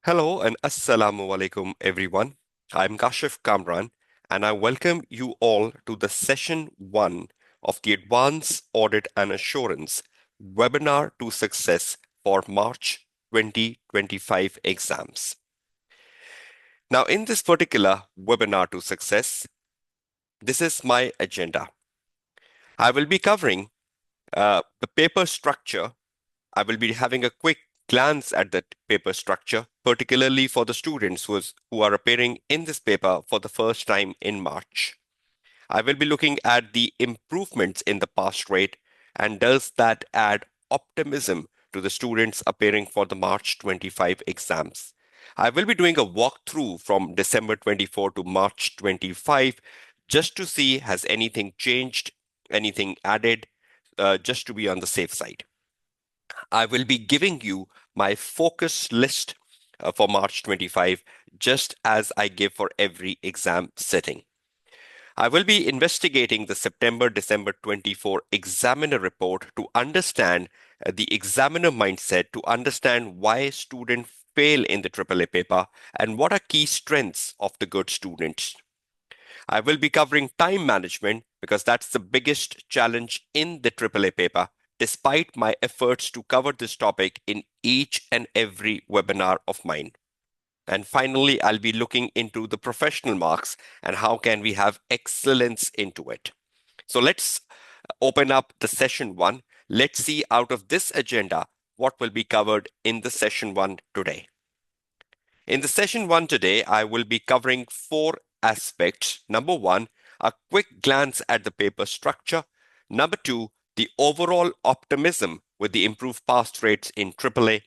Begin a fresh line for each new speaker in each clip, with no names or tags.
Hello and Assalamu alaikum, everyone. I'm Kashif Kamran, and I welcome you all to the session one of the Advanced Audit and Assurance webinar to success for March 2025 exams. Now, in this particular webinar to success, this is my agenda. I will be covering the paper structure. I will be having a quick glance at that paper structure, particularly for the students who are appearing in this paper for the first time in March. I will be looking at the improvements in the pass rate and does that add optimism to the students appearing for the March 25 exams. I will be doing a walkthrough from December 24 to March 25 just to see has anything changed, anything added, just to be on the safe side. I will be giving you my focus list for March 25, just as I give for every exam setting. I will be investigating the September-December 24 examiner report to understand the examiner mindset, to understand why students fail in the AAA paper, and what are key strengths of the good students. I will be covering time management because that's the biggest challenge in the AAA paper, despite my efforts to cover this topic in each and every webinar of mine. And finally, I'll be looking into the professional marks and how can we have excellence into it. So let's open up the session one. Let's see out of this agenda what will be covered in the session one today. In the session one today, I will be covering four aspects. Number one, a quick glance at the paper structure. Number two, the overall optimism with the improved pass rates in AAA.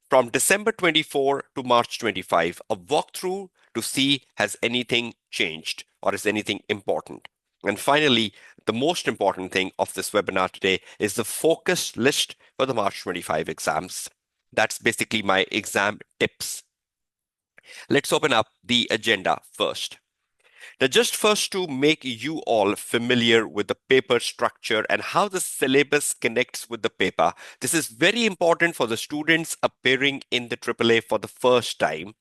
From December 24 to March 25, a walkthrough to see has anything changed or is anything important. And finally, the most important thing of this webinar today is the focus list for the March 25 exams. That's basically my exam tips. Let's open up the agenda first. Now, just first to make you all familiar with the paper structure and how the syllabus connects with the paper. This is very important for the students appearing in the AAA for the first time.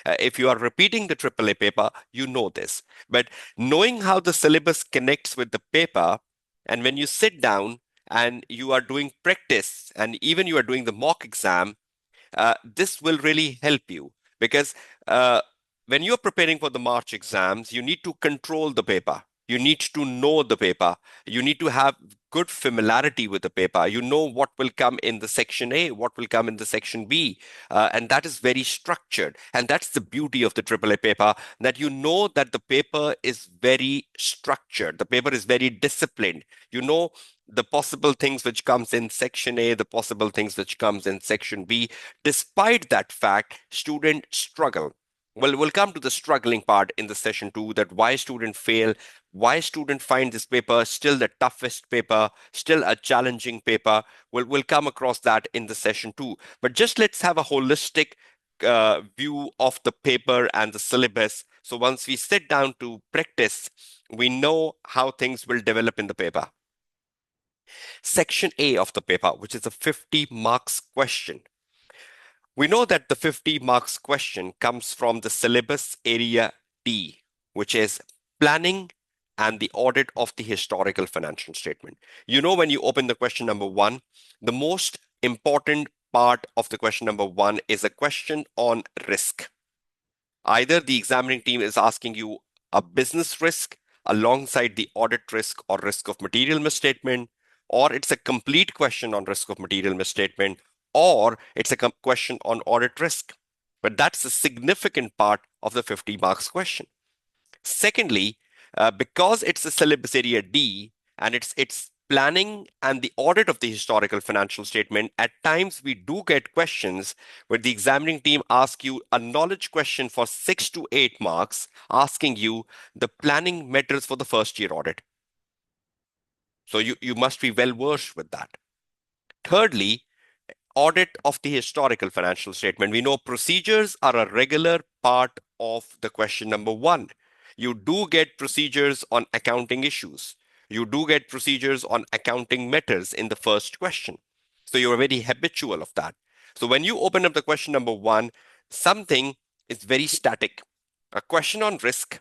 If you are repeating the AAA paper, you know this. But knowing how the syllabus connects with the paper, and when you sit down and you are doing practice, and even you are doing the mock exam, this will really help you because when you're preparing for the March exams, you need to control the paper. You need to know the paper. You need to have good familiarity with the paper. You know what will come in the section A, what will come in the section B, and that is very structured. And that's the beauty of the AAA paper, that you know that the paper is very structured. The paper is very disciplined. You know the possible things which comes in section A, the possible things which comes in section B. Despite that fact, students struggle. Well, we'll come to the struggling part in the session two, that why students fail, why students find this paper still the toughest paper, still a challenging paper. We'll come across that in the session two. But just let's have a holistic view of the paper and the syllabus. So once we sit down to practice, we know how things will develop in the paper. Section A of the paper, which is a 50 marks question. We know that the 50 marks question comes from the syllabus area D, which is planning and the audit of the historical financial statement. You know, when you open the question number one, the most important part of the question number one is a question on risk. Either the examining team is asking you a business risk alongside the audit risk or risk of material misstatement, or it's a complete question on risk of material misstatement, or it's a question on audit risk. But that's a significant part of the 50 marks question. Secondly, because it's a syllabus area D and it's planning and the audit of the historical financial statement, at times we do get questions where the examining team asks you a knowledge question for 6 to 8 marks, asking you the planning methods for the first year audit. So you must be well versed with that. Thirdly, audit of the historical financial statement. We know procedures are a regular part of the question number one. You do get procedures on accounting issues. You do get procedures on accounting matters in the first question. So you're very habitual of that. So when you open up the question number one, Something is very static. A question on risk,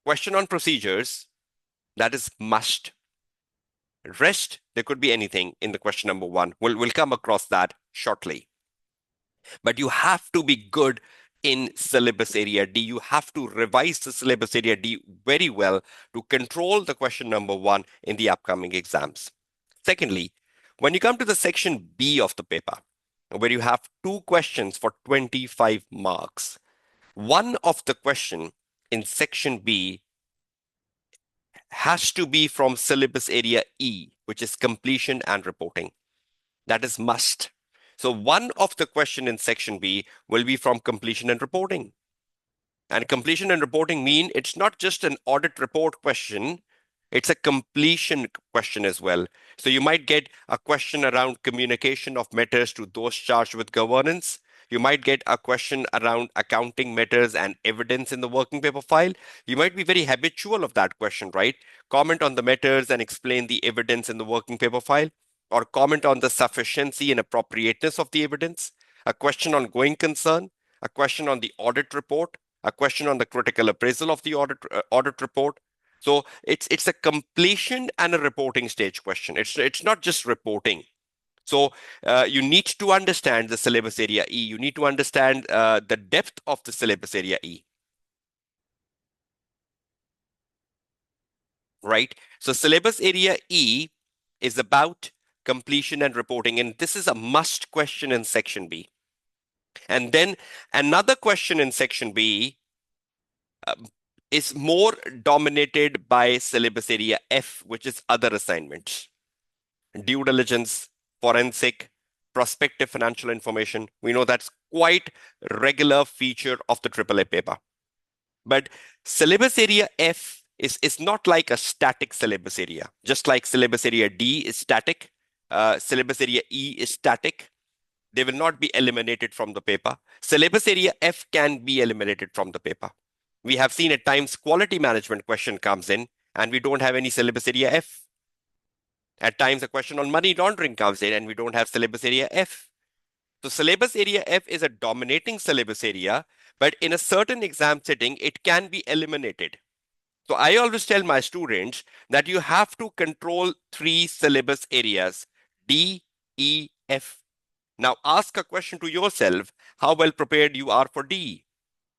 question on procedures, that is must. Rest, there could be anything in the question number one. We'll come across that shortly. But you have to be good in syllabus area D. You have to revise the syllabus area D very well to control the question number one in the upcoming exams. Secondly, when you come to the section B of the paper, where you have two questions for 25 marks, one of the question in section B has to be from syllabus area E, which is completion and reporting. That is must. So one of the question in section B will be from completion and reporting. And completion and reporting mean it's not just an audit report question, it's a completion question as well. So you might get a question around communication of matters to those charged with governance. You might get a question around accounting matters and evidence in the working paper file. You might be very habitual of that question, right? Comment on the matters and explain the evidence in the working paper file, or comment on the sufficiency and appropriateness of the evidence. A question on going concern, a question on the audit report, a question on the critical appraisal of the audit report. So it's a completion and a reporting stage question. It's not just reporting. So you need to understand the syllabus area E. You need to understand the depth of the syllabus area E. Right? So syllabus area E is about completion and reporting, and this is a must question in section B. And then another question in section B is more dominated by syllabus area F, which is other assignments, due diligence, forensic, prospective financial information. We know that's quite regular feature of the AAA paper. But syllabus area F is not like a static syllabus area. Just like syllabus area D is static, syllabus area E is static. They will not be eliminated from the paper. Syllabus area F can be eliminated from the paper. We have seen at times quality management question comes in and we don't have any syllabus area F. At times a question on money laundering comes in and we don't have syllabus area F. So syllabus area F is a dominating syllabus area, but in a certain exam setting, it can be eliminated. So I always tell my students that you have to control three syllabus areas, D, E, F. Now ask a question to yourself, how well prepared you are for D,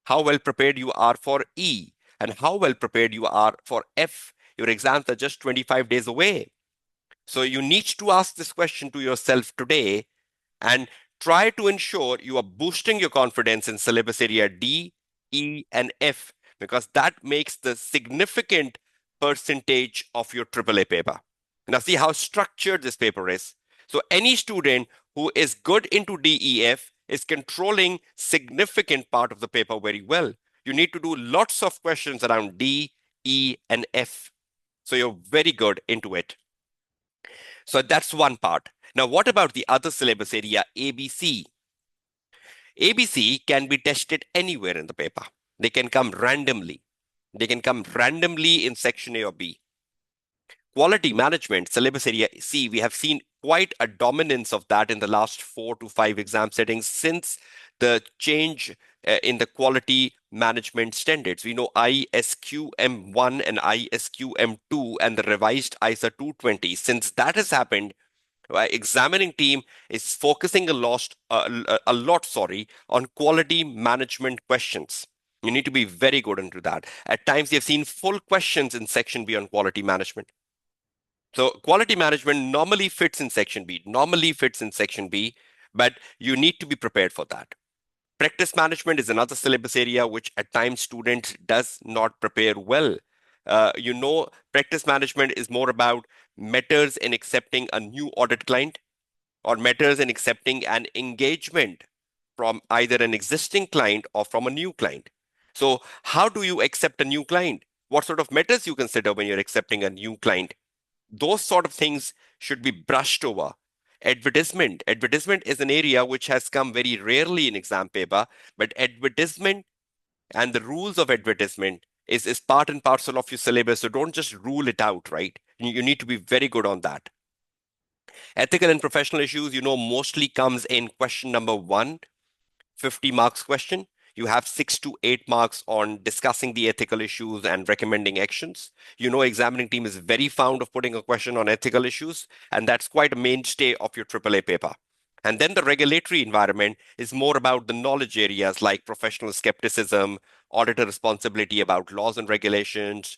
how well prepared you are for E, and how well prepared you are for F. Your exams are just 25 days away. So you need to ask this question to yourself today and try to ensure you are boosting your confidence in syllabus area D, E, and F, because that makes the significant percentage of your AAA paper. Now see how structured this paper is. So any student who is good into DEF is controlling significant part of the paper very well. You need to do lots of questions around D, E, and F. So you're very good into it. So that's one part. Now, what about the other syllabus area, ABC? ABC can be tested anywhere in the paper. They can come randomly. They can come randomly in section A or B. Quality management, syllabus area C, we have seen quite a dominance of that in the last 4 to 5 exam settings since the change in the quality management standards. We know ISQM1 and ISQM2 and the revised ISA 220. Since that has happened, examining team is focusing a lot, on quality management questions. You need to be very good into that. At times, you've seen full questions in section B on quality management. So quality management normally fits in section B, but you need to be prepared for that. Practice management is another syllabus area which at times students does not prepare well. Practice management is more about matters in accepting a new audit client or matters in accepting an engagement from either an existing client or from a new client. So how do you accept a new client? What sort of matters you consider when you're accepting a new client? Those sort of things should be brushed over. Advertisement is an area which has come very rarely in exam paper, but advertisement and the rules of advertisement is part and parcel of your syllabus. So don't just rule it out, right? You need to be very good on that. Ethical and professional issues, mostly comes in question number one. 50 marks question. You have 6 to 8 marks on discussing the ethical issues and recommending actions. You know, examining team is very fond of putting a question on ethical issues, and that's quite a mainstay of your AAA paper. And then the regulatory environment is more about the knowledge areas like professional skepticism, auditor responsibility about laws and regulations,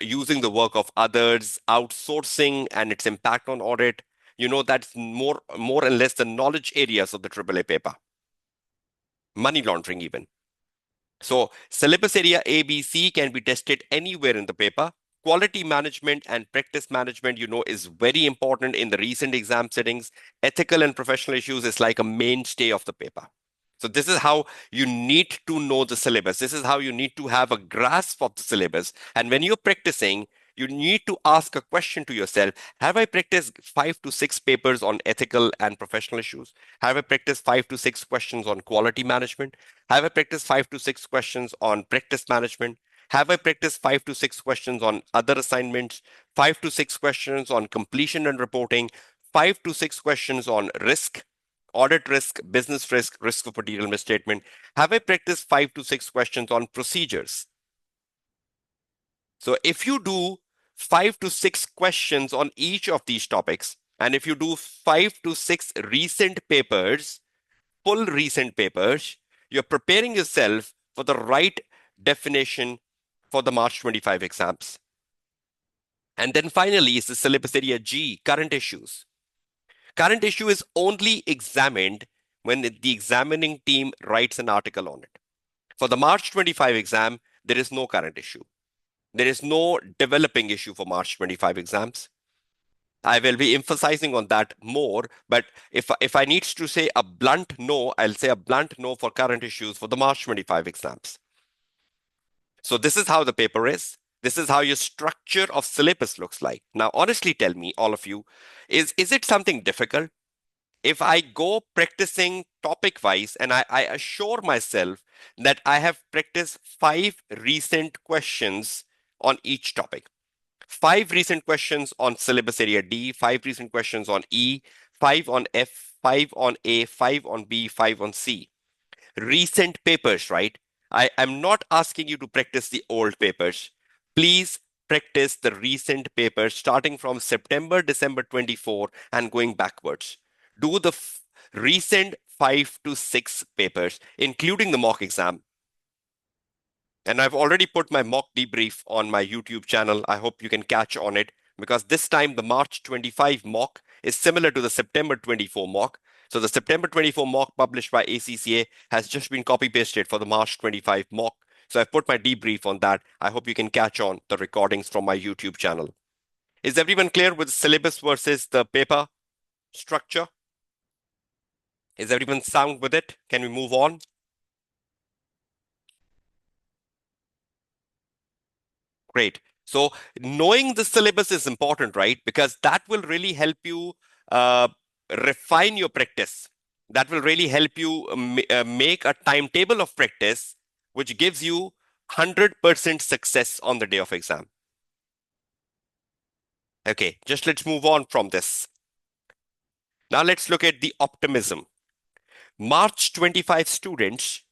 using the work of others, outsourcing and its impact on audit. You know, that's more and less the knowledge areas of the AAA paper. Money laundering even. So syllabus area A, B, C can be tested anywhere in the paper. Quality management and practice management, you know, is very important in the recent exam settings. Ethical and professional issues is like a mainstay of the paper. So this is how you need to know the syllabus. This is how you need to have a grasp of the syllabus. And when you're practicing, you need to ask a question to yourself. Have I practiced 5 to 6 papers on ethical and professional issues? Have I practiced 5 to 6 questions on quality management? Have I practiced 5 to 6 questions on practice management? Have I practiced 5 to 6 questions on other assignments? 5 to 6 questions on completion and reporting? 5 to 6 questions on risk, audit risk, business risk, risk of material misstatement? Have I practiced 5 to 6 questions on procedures? So if you do 5 to 6 questions on each of these topics, and if you do 5 to 6 recent papers, full recent papers, you're preparing yourself for the right definition for the March 25 exams. And then finally is the syllabus area G, current issues. Current issue is only examined when the examining team writes an article on it. For the March 25 exam, there is no current issue. There is no developing issue for March 25 exams. I will be emphasizing on that more, but if I need to say a blunt no, I'll say a blunt no for current issues for the March 25 exams. So this is how the paper is. This is how your structure of syllabus looks like. Now, honestly, tell me, all of you, is it something difficult? If I go practicing topic wise and I assure myself that I have practiced 5 recent questions on each topic, 5 recent questions on syllabus area D, 5 recent questions on E, 5 on F, 5 on A, 5 on B, 5 on C. Recent papers, right? I am not asking you to practice the old papers. Please practice the recent papers starting from September, December 24 and going backwards. Do the recent 5 to 6 papers, including the mock exam. And I've already put my mock debrief on my YouTube channel. I hope you can catch on it because this time the March 25 mock is similar to the September 24 mock. So the September 24 mock published by ACCA has just been copy pasted for the March 25 mock. So I've put my debrief on that. I hope you can catch on the recordings from my YouTube channel. Is everyone clear with syllabus versus the paper structure? Is everyone sound with it? Can we move on? Great. So knowing the syllabus is important, right? Because that will really help you uh, refine your practice. That will really help you make a timetable of practice, which gives you 100% success on the day of exam. Okay, just let's move on from this. Now let's look at the optimism. March 25 students,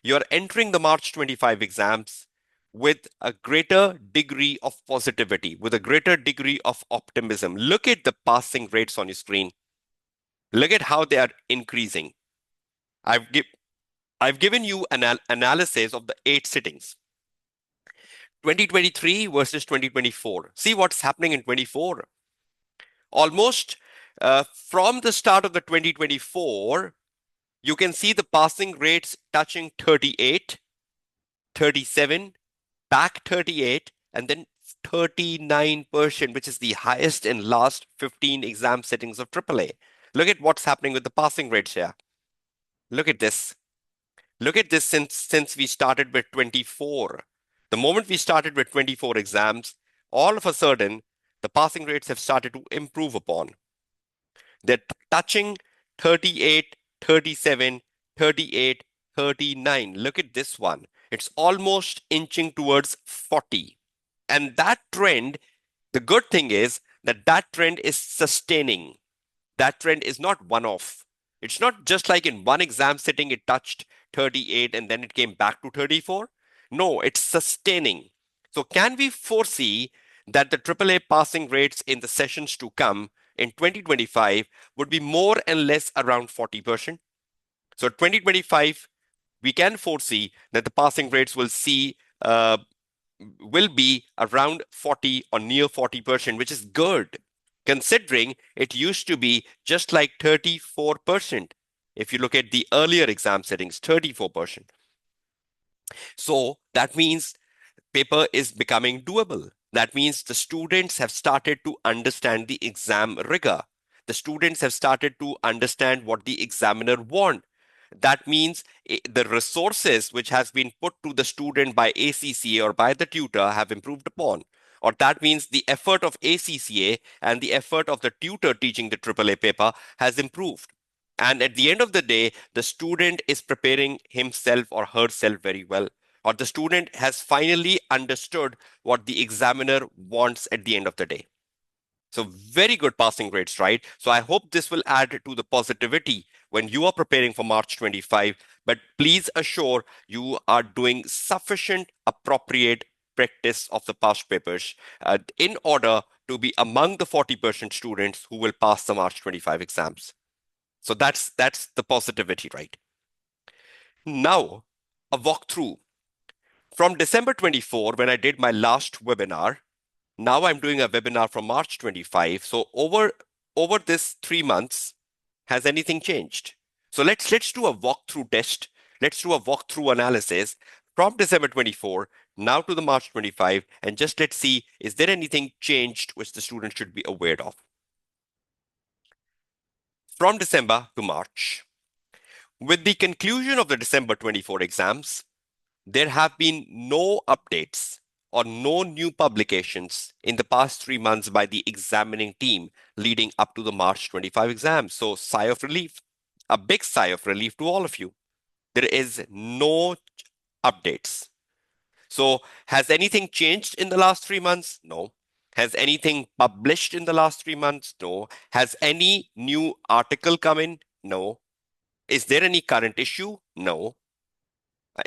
you're entering the March 25 exams with a greater degree of positivity, with a greater degree of optimism. Look at the passing rates on your screen. Look at how they are increasing. I've, give, I've given you an analysis of the 8 sittings. 2023 versus 2024. See what's happening in 24. Almost from the start of the 2024, you can see the passing rates touching 38, 37, back 38, and then 39%, which is the highest in last 15 exam settings of AAA. Look at what's happening with the passing rates here. Look at this. Look at this since we started with 24. The moment we started with 24 exams, all of a sudden, the passing rates have started to improve upon. They're touching 38, 37, 38, 39. Look at this one. It's almost inching towards 40. And that trend, the good thing is that that trend is sustaining. That trend is not one-off. It's not just like in one exam sitting it touched 38 and then it came back to 34. No, it's sustaining. So can we foresee that the AAA passing rates in the sessions to come in 2025 would be more and less around 40%? So 2025, we can foresee that the passing rates will be around 40 or near 40%, which is good, considering it used to be just like 34%. If you look at the earlier exam settings, 34%. So that means paper is becoming doable. That means the students have started to understand the exam rigor. The students have started to understand what the examiner wants. That means the resources which has been put to the student by ACCA or by the tutor have improved upon. Or that means the effort of ACCA and the effort of the tutor teaching the AAA paper has improved. And at the end of the day, the student is preparing himself or herself very well, or the student has finally understood what the examiner wants at the end of the day. So very good passing rates, right? So I hope this will add to the positivity when you are preparing for March 25, but please assure you are doing sufficient appropriate practice of the past papers in order to be among the 40% students who will pass the March 25 exams. So that's the positivity, right? Now, a walkthrough. From December 24, when I did my last webinar, now I'm doing a webinar from March 25. So over this 3 months, has anything changed? So let's do a walkthrough test. Let's do a walkthrough analysis from December 24 now to the March 25, and just let's see, is there anything changed which the student should be aware of? From December to March, with the conclusion of the December 24 exams, there have been no updates or no new publications in the past 3 months by the examining team leading up to the March 25 exams. So, sigh of relief, a big sigh of relief to all of you. There is no updates. So, has anything changed in the last 3 months? No. Has anything published in the last 3 months? No. Has any new article come in? No. Is there any current issue? No.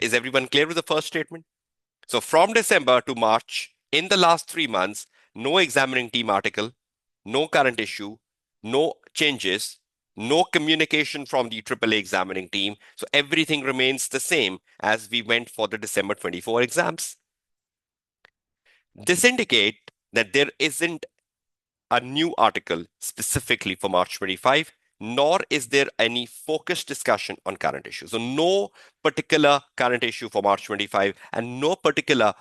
Is everyone clear with the first statement? So from December to March, in the last 3 months, no examining team article, no current issue, no changes, no communication from the AAA examining team. So everything remains the same as we went for the December 24 exams. This indicates that there isn't a new article specifically for March 25, nor is there any focused discussion on current issues. So no particular current issue for March 25 and no particular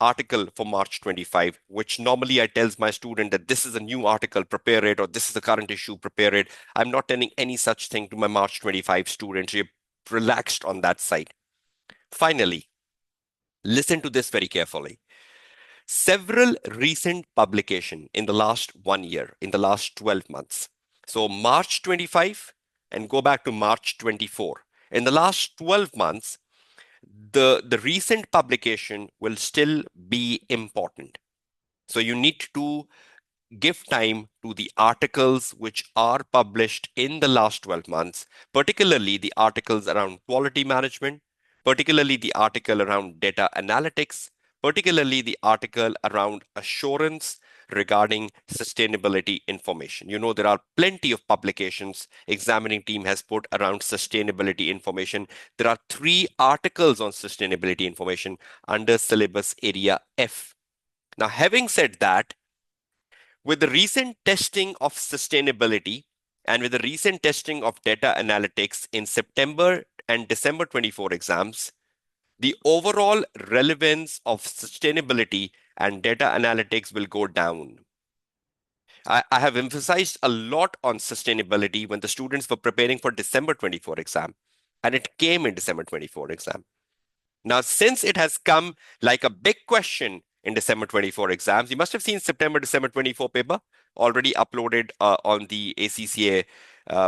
article for March 25, which normally I tells my student that this is a new article, prepare it, or this is a current issue, prepare it. I'm not telling any such thing to my March 25 students. You're relaxed on that side. Finally, listen to this very carefully. Several recent publication in the last 1 year, in the last 12 months. So March 25 and go back to March 24. In the last 12 months, the recent publication will still be important. So you need to give time to the articles which are published in the last 12 months, particularly the articles around quality management, particularly the article around data analytics, particularly the article around assurance regarding sustainability information. You know, there are plenty of publications examining team has put around sustainability information. There are 3 articles on sustainability information under syllabus area F. Now, having said that, with the recent testing of sustainability and with the recent testing of data analytics in September and December 24 exams, the overall relevance of sustainability and data analytics will go down. I have emphasized a lot on sustainability when the students were preparing for December 24 exam, and it came in December 24 exam. Now, since it has come like a big question in December 24 exams, you must have seen September, December 24 paper already uploaded on the ACCA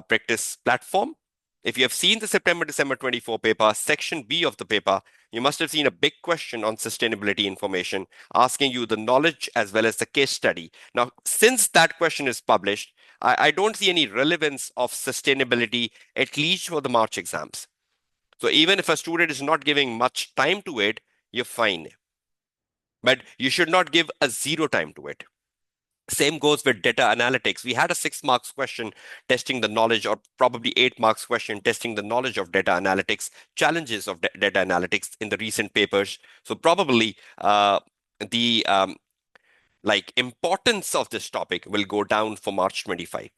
practice platform. If you have seen the September, December 24 paper, section B of the paper, you must have seen a big question on sustainability information, asking you the knowledge as well as the case study. Now, since that question is published, I don't see any relevance of sustainability, at least for the March exams. So even if a student is not giving much time to it, you're fine. But you should not give a zero time to it. Same goes with data analytics. We had a 6 marks question testing the knowledge, or probably 8 marks question testing the knowledge of data analytics, challenges of data analytics in the recent papers. So probably the importance of this topic will go down for March 25.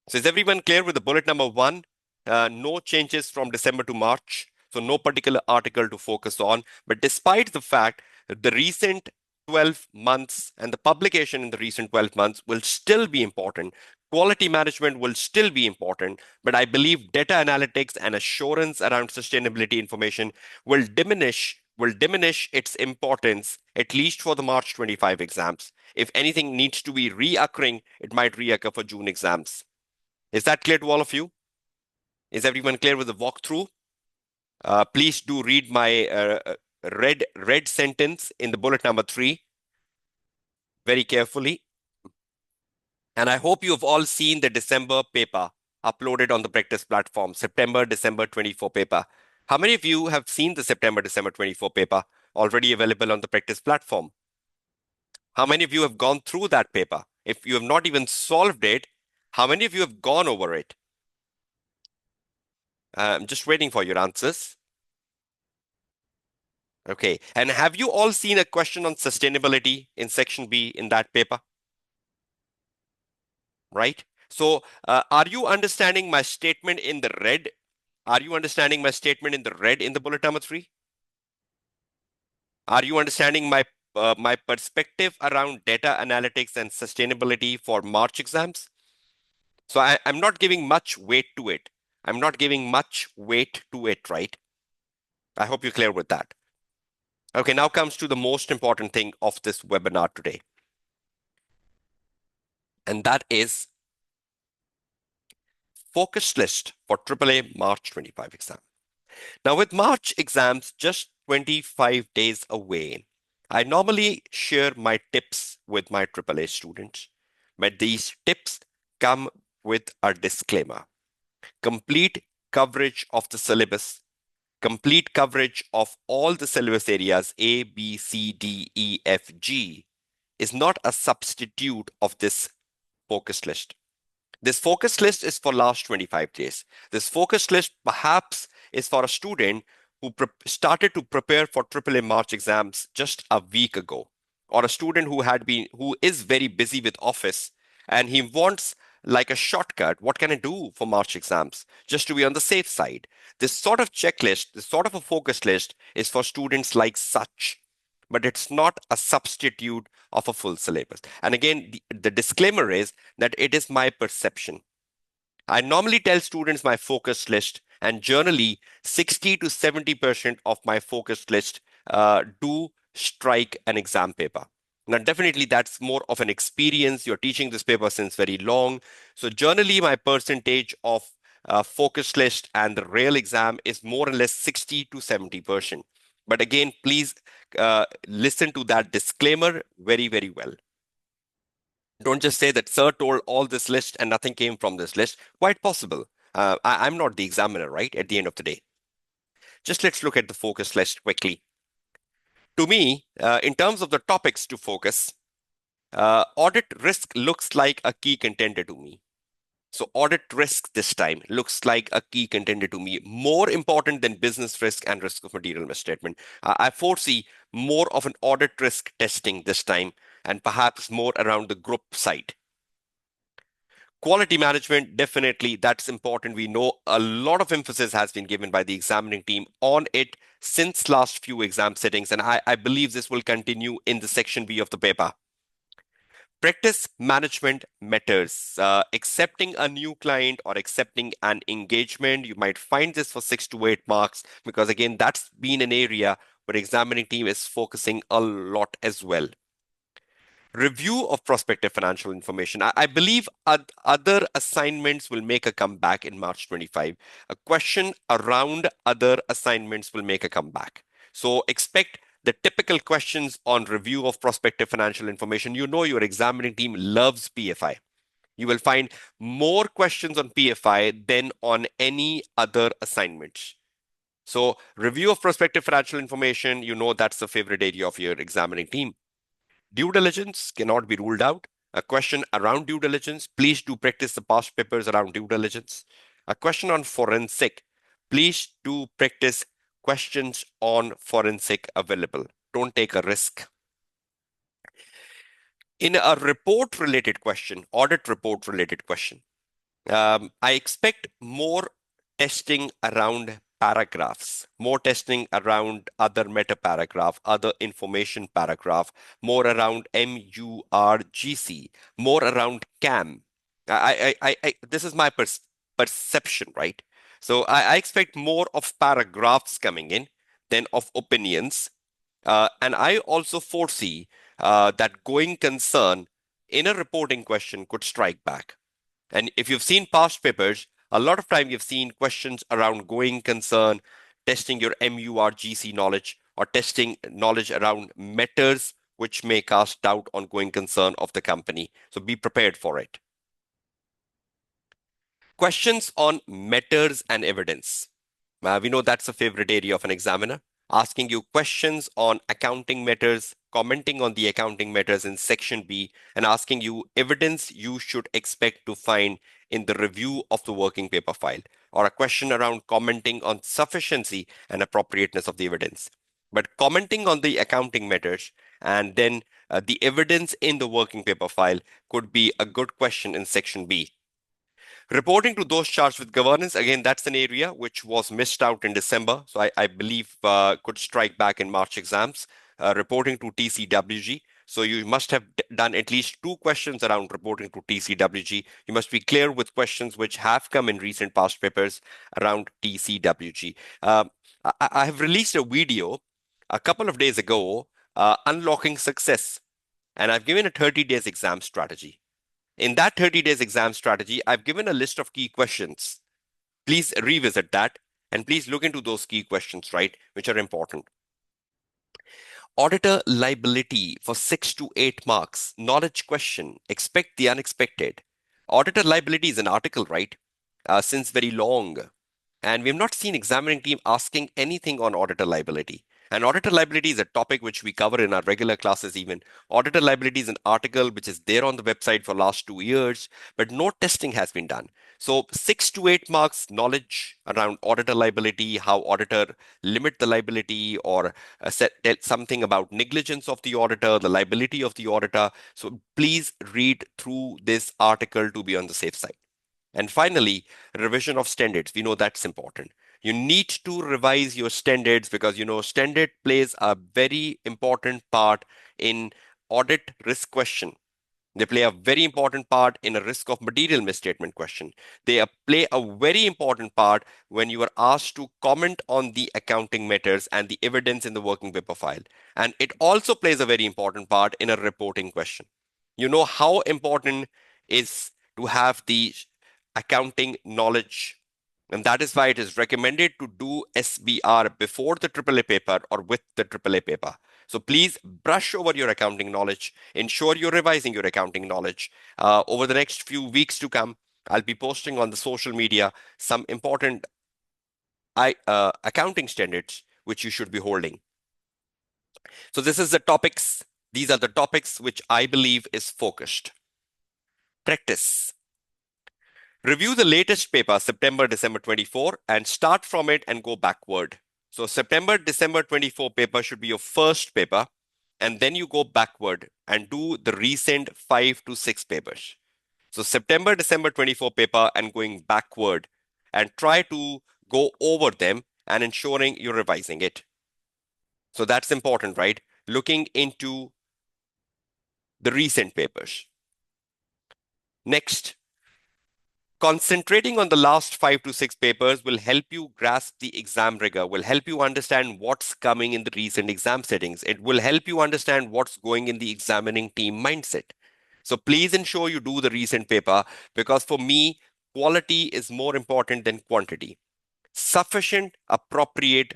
So is everyone clear with the bullet number one? No changes from December to March. So no particular article to focus on. But despite the fact that the recent 12 months and the publication in the recent 12 months will still be important, quality management will still be important, but I believe data analytics and assurance around sustainability information will diminish its importance, at least for the March 25 exams. If anything needs to be reoccurring, it might reoccur for June exams. Is that clear to all of you? Is everyone clear with the walkthrough? Please do read my red sentence in the bullet number 3 very carefully. And I hope you have all seen the December paper uploaded on the practice platform, September, December 24 paper. How many of you have seen the September, December 24 paper already available on the practice platform? How many of you have gone through that paper? If you have not even solved it, how many of you have gone over it? I'm just waiting for your answers. Okay. And have you all seen a question on sustainability in section B in that paper? Right? So, are you understanding my statement in the red? Are you understanding my statement in the red in the bullet number 3? Are you understanding my perspective around data analytics and sustainability for March exams? So I'm not giving much weight to it. I'm not giving much weight to it, right? I hope you're clear with that. Okay, now comes to the most important thing of this webinar today. And that is focus list for AAA March 25 exam. Now, with March exams just 25 days away, I normally share my tips with my AAA students, but these tips come with a disclaimer. Complete coverage of the syllabus, complete coverage of all the syllabus areas A, B, C, D, E, F, G is not a substitute of this focus list. This focus list is for last 25 days. This focus list perhaps is for a student who started to prepare for AAA March exams just a week ago, or a student who is very busy with office and he wants like a shortcut. What can I do for March exams just to be on the safe side? This sort of checklist, this sort of a focus list is for students like such, but it's not a substitute of a full syllabus. And again, the disclaimer is that it is my perception. I normally tell students my focus list, and generally 60 to 70% of my focus list do strike an exam paper. Now, definitely that's more of an experience. You're teaching this paper since very long. So generally my percentage of focus list and the real exam is more or less 60 to 70%. But again, please listen to that disclaimer very, very well. Don't just say that sir told all this list and nothing came from this list. Quite possible. I'm not the examiner, right? At the end of the day. Just let's look at the focus list quickly. To me, in terms of the topics to focus, audit risk looks like a key contender to me. So audit risk this time looks like a key contender to me, more important than business risk and risk of material misstatement. I foresee more of an audit risk testing this time, and perhaps more around the group side. Quality management, definitely, that's important. We know a lot of emphasis has been given by the examining team on it since last few exam settings, and I believe this will continue in the section B of the paper. Practice management matters. Accepting a new client or accepting an engagement, you might find this for 6 to 8 marks, because again, that's been an area where examining team is focusing a lot as well. Review of prospective financial information. I believe other assignments will make a comeback in March 25. A question around other assignments will make a comeback. So expect the typical questions on review of prospective financial information. You know your examining team loves PFI. You will find more questions on PFI than on any other assignments. So, review of prospective financial information, you know that's the favorite area of your examining team. Due diligence cannot be ruled out. A question around due diligence, please do practice the past papers around due diligence. A question on forensic, please do practice questions on forensic available. Don't take a risk. In a report related question, audit report related question, I expect more testing around paragraphs, more testing around other meta paragraph, other information paragraph, more around MURGC, more around CAM. This is my perception, right? So I expect more of paragraphs coming in than of opinions. And I also foresee that going concern in a reporting question could strike back. And if you've seen past papers, a lot of time you've seen questions around going concern, testing your MURGC knowledge, or testing knowledge around matters which may cast doubt on going concern of the company. So be prepared for it. Questions on matters and evidence. We know that's a favorite area of an examiner. Asking you questions on accounting matters, commenting on the accounting matters in section B, and asking you evidence you should expect to find in the review of the working paper file, or a question around commenting on sufficiency and appropriateness of the evidence. But commenting on the accounting matters and then the evidence in the working paper file could be a good question in section B. Reporting to those charged with governance, again, that's an area which was missed out in December. So I believe could strike back in March exams. Reporting to TCWG. So you must have done at least two questions around reporting to TCWG. You must be clear with questions which have come in recent past papers around TCWG. I have released a video a couple of days ago, unlocking success, and I've given a 30 days exam strategy. In that 30 days exam strategy, I've given a list of key questions. Please revisit that and please look into those key questions, right, which are important. Auditor liability for 6 to 8 marks. Knowledge question. Expect the unexpected. Auditor liability is an article, right? Since very long. And we have not seen examining team asking anything on auditor liability. And auditor liability is a topic which we cover in our regular classes even. Auditor liability is an article which is there on the website for last 2 years, but no testing has been done. So 6 to 8 marks knowledge around auditor liability, how auditor limit the liability, or tell something about negligence of the auditor, the liability of the auditor. So please read through this article to be on the safe side. And finally, revision of standards. We know that's important. You need to revise your standards because standard plays a very important part in audit risk question. They play a very important part in a risk of material misstatement question. They play a very important part when you are asked to comment on the accounting matters and the evidence in the working paper file. And it also plays a very important part in a reporting question. You know how important is to have the accounting knowledge. And that is why it is recommended to do SBR before the AAA paper or with the AAA paper. So please brush over your accounting knowledge. Ensure you're revising your accounting knowledge. Over the next few weeks to come, I'll be posting on the social media some important accounting standards which you should be holding. So this is the topics. These are the topics which I believe is focused. Practice. Review the latest paper, September, December 24, and start from it and go backward. So September, December 24 paper should be your first paper, and then you go backward and do the recent 5 to 6 papers. So September, December 24 paper and going backward, and try to go over them and ensuring you're revising it. So that's important, right? Looking into the recent papers. Next, concentrating on the last 5 to 6 papers will help you grasp the exam rigor, will help you understand what's coming in the recent exam settings. It will help you understand what's going in the examining team mindset. So please ensure you do the recent paper because for me, quality is more important than quantity. Sufficient, appropriate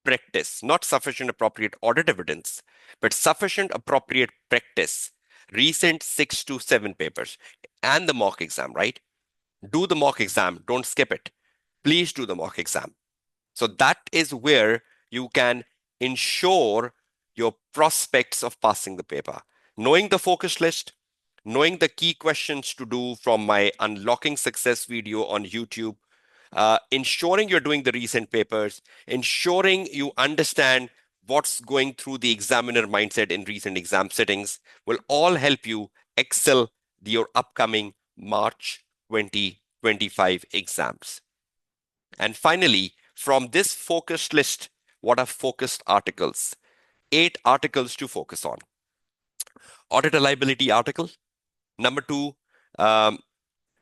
practice, not sufficient, appropriate audit evidence, but sufficient, appropriate practice recent 6 to 7 papers, and the mock exam, right? Do the mock exam, don't skip it. Please do the mock exam. So that is where you can ensure your prospects of passing the paper. Knowing the focus list, knowing the key questions to do from my Unlocking Success video on YouTube, ensuring you're doing the recent papers, ensuring you understand what's going through the examiner mindset in recent exam settings will all help you excel your upcoming March 2025 exams. And finally, from this focused list, what are focused articles? 8 articles to focus on. Audit a liability article. Number two, um,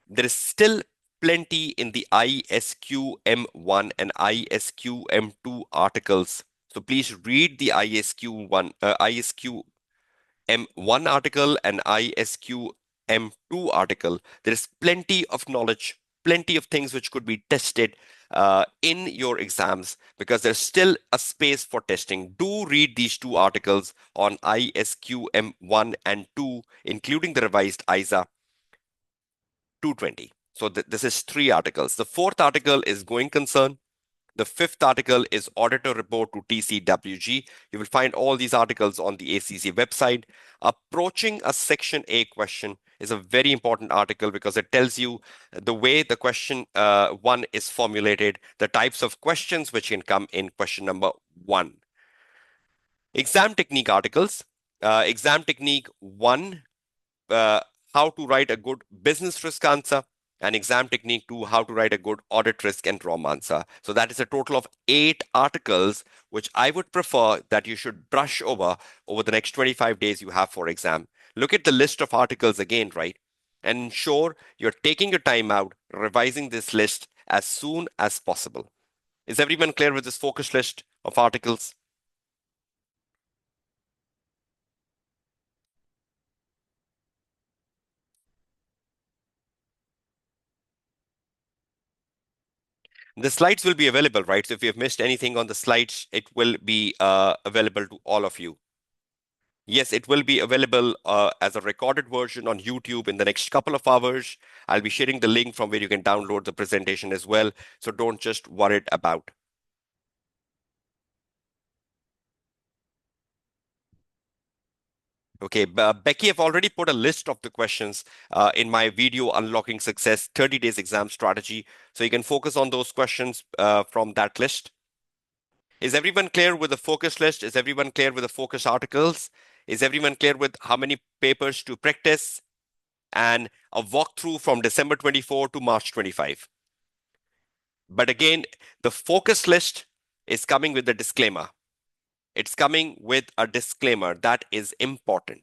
there is still plenty in the ISQM1 and ISQM2 articles. So please read the ISQM1 article and ISQM2 article. There is plenty of knowledge, plenty of things which could be tested in your exams because there's still a space for testing. Do read these 2 articles on ISQM1 and 2, including the revised ISA 220. So this is 3 articles. The fourth article is going concern. The fifth article is auditor report to TCWG. You will find all these articles on the ACC website. Approaching a Section A question is a very important article because it tells you the way the question 1 is formulated, the types of questions which can come in question number 1. Exam technique articles. Exam technique 1, how to write a good business risk answer, and exam technique 2, how to write a good audit risk and ROM answer. So that is a total of 8 articles, which I would prefer that you should brush over the next 25 days you have for exam. Look at the list of articles again, right? And ensure you're taking your time out, revising this list as soon as possible. Is everyone clear with this focus list of articles? The slides will be available, right? So if you've missed anything on the slides, it will be available to all of you. Yes, it will be available as a recorded version on YouTube in the next couple of hours. I'll be sharing the link from where you can download the presentation as well. So don't just worry about. Okay, Becky, I've already put a list of the questions in my video, Unlocking Success 30 Days Exam Strategy. So you can focus on those questions from that list. Is everyone clear with the focus list? Is everyone clear with the focus articles? Is everyone clear with how many papers to practice? And a walkthrough from December 24 to March 25. But again, the focus list is coming with a disclaimer. It's coming with a disclaimer that is important,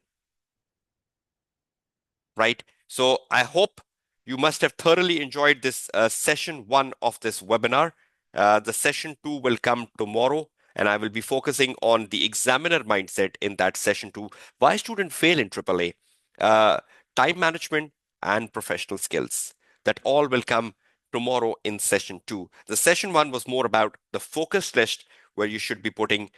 right? So I hope you must have thoroughly enjoyed this session 1 of this webinar. The session 2 will come tomorrow, and I will be focusing on the examiner mindset in that session 2. Why students fail in AAA, uh, time management, and professional skills. That all will come tomorrow in session 2. The session 1 was more about the focus list where you should be putting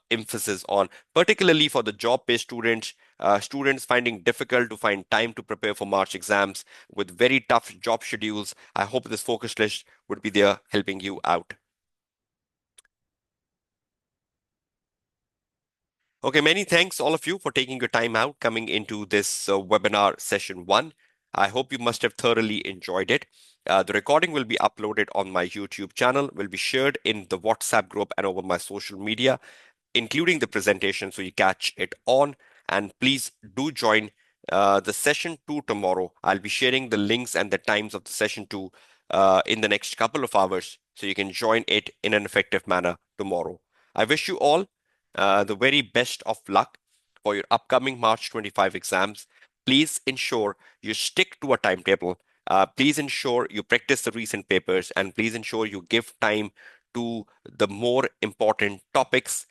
emphasis on, particularly for the job-based students, students finding difficult to find time to prepare for March exams with very tough job schedules. I hope this focus list would be there helping you out. Okay, many thanks all of you for taking your time out coming into this webinar session 1. I hope you must have thoroughly enjoyed it. The recording will be uploaded on my YouTube channel, will be shared in the WhatsApp group and over my social media, including the presentation, so you catch it on. And please do join the session 2 tomorrow. I'll be sharing the links and the times of the session 2 in the next couple of hours, so you can join it in an effective manner tomorrow. I wish you all the very best of luck for your upcoming March 25 exams. Please ensure you stick to a timetable. Please ensure you practice the recent papers, and please ensure you give time to the more important topics,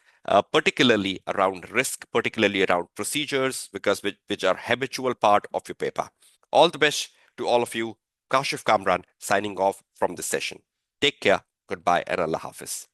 particularly around risk, particularly around procedures, because which are habitual part of your paper. All the best to all of you. Kashif Kamran signing off from this session. Take care. Goodbye and Allah Hafiz.